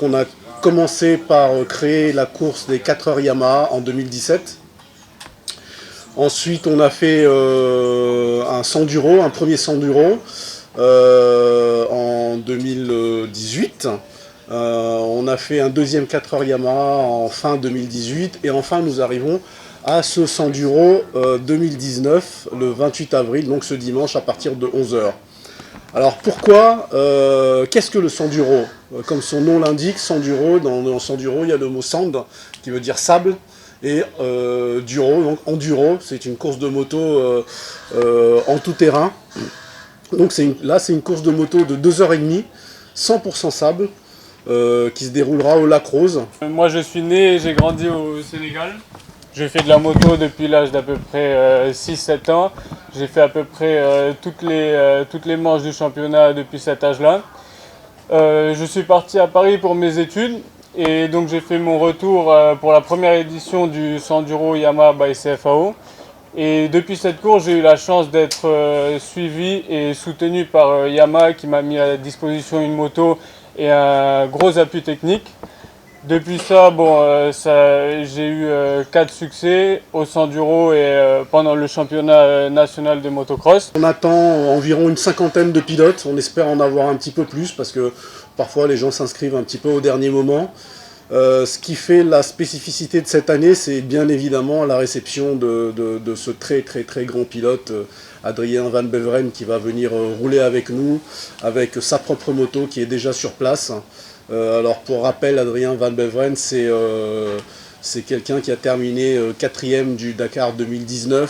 On a commencé par créer la course des 4 heures Yamaha en 2017. Ensuite, on a fait un Sanduro, un premier Sanduro en 2018. On a fait un deuxième 4 heures Yamaha en fin 2018. Et enfin, nous arrivons à ce Sanduro 2019, le 28 avril, donc ce dimanche à partir de 11 heures. Alors pourquoi qu'est-ce que le Sanduro? Comme son nom l'indique, Sanduro, dans Sanduro, il y a le mot sand qui veut dire sable, et duro, donc enduro, c'est une course de moto en tout terrain. Donc là, c'est une course de moto de 2h30, 100% sable, qui se déroulera au Lac Rose. Moi, je suis né et j'ai grandi au Sénégal. Je fais de la moto depuis l'âge d'à peu près 6-7 ans. J'ai fait à peu près toutes les manches du championnat depuis cet âge-là. Je suis parti à Paris pour mes études et donc j'ai fait mon retour pour la première édition du Sanduro Yamaha by CFAO. Et depuis cette course, j'ai eu la chance d'être suivi et soutenu par Yamaha qui m'a mis à disposition une moto et un gros appui technique. Depuis ça, j'ai eu 4 succès au Sanduro et pendant le championnat national de motocross. On attend environ une cinquantaine de pilotes, on espère en avoir un petit peu plus parce que parfois les gens s'inscrivent un petit peu au dernier moment. Ce qui fait la spécificité de cette année, c'est bien évidemment la réception de ce très grand pilote, Adrien Van Beveren, qui va venir rouler avec nous, avec sa propre moto qui est déjà sur place. Alors pour rappel, Adrien Van Beveren, c'est quelqu'un qui a terminé 4e du Dakar 2017,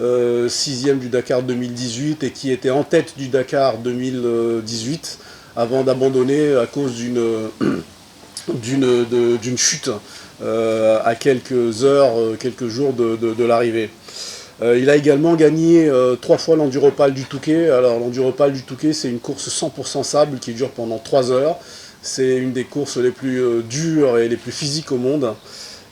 6e du Dakar 2018 et qui était en tête du Dakar 2018 avant d'abandonner à cause d'une chute à quelques heures, quelques jours de l'arrivée. Il a également gagné 3 fois l'Enduropal du Touquet. Alors l'Enduropal du Touquet, c'est une course 100% sable qui dure pendant 3 heures. C'est une des courses les plus dures et les plus physiques au monde.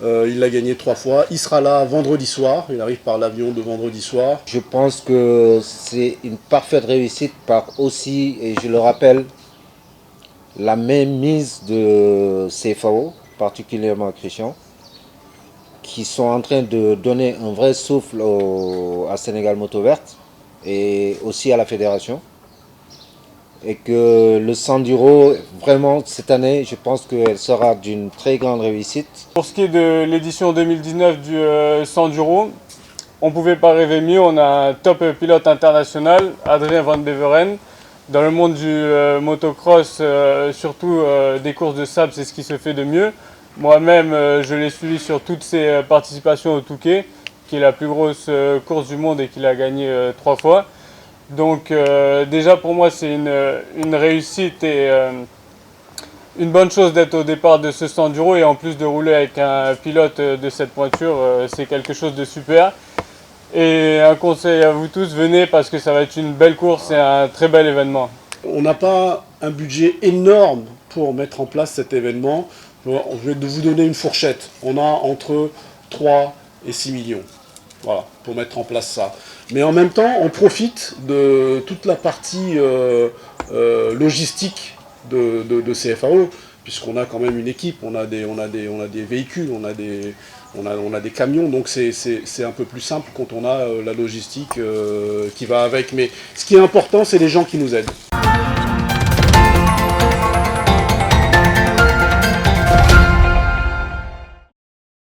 Il l'a gagné 3 fois. Il sera là vendredi soir. Il arrive par l'avion de vendredi soir. Je pense que c'est une parfaite réussite par aussi, et je le rappelle, la mainmise de CFAO, particulièrement à Christian, qui sont en train de donner un vrai souffle à Sénégal Moto Verte et aussi à la fédération. Et que le Sanduro, vraiment, cette année, je pense qu'elle sera d'une très grande réussite. Pour ce qui est de l'édition 2019 du Sanduro, on ne pouvait pas rêver mieux. On a un top pilote international, Adrien Van Beveren. Dans le monde du motocross, surtout des courses de sable, c'est ce qui se fait de mieux. Moi-même, je l'ai suivi sur toutes ses participations au Touquet, qui est la plus grosse course du monde et qu'il a gagné 3 fois. Donc déjà pour moi, c'est une réussite et une bonne chose d'être au départ de ce Sanduro et en plus de rouler avec un pilote de cette pointure, c'est quelque chose de super. Et un conseil à vous tous, venez parce que ça va être une belle course et un très bel événement. On n'a pas un budget énorme pour mettre en place cet événement. Je vais vous donner une fourchette. On a entre 3 et 6 millions. Voilà, pour mettre en place ça. Mais en même temps, on profite de toute la partie logistique de CFAO, puisqu'on a quand même une équipe, on a des véhicules, on a des camions, donc c'est un peu plus simple quand on a la logistique qui va avec. Mais ce qui est important, c'est les gens qui nous aident.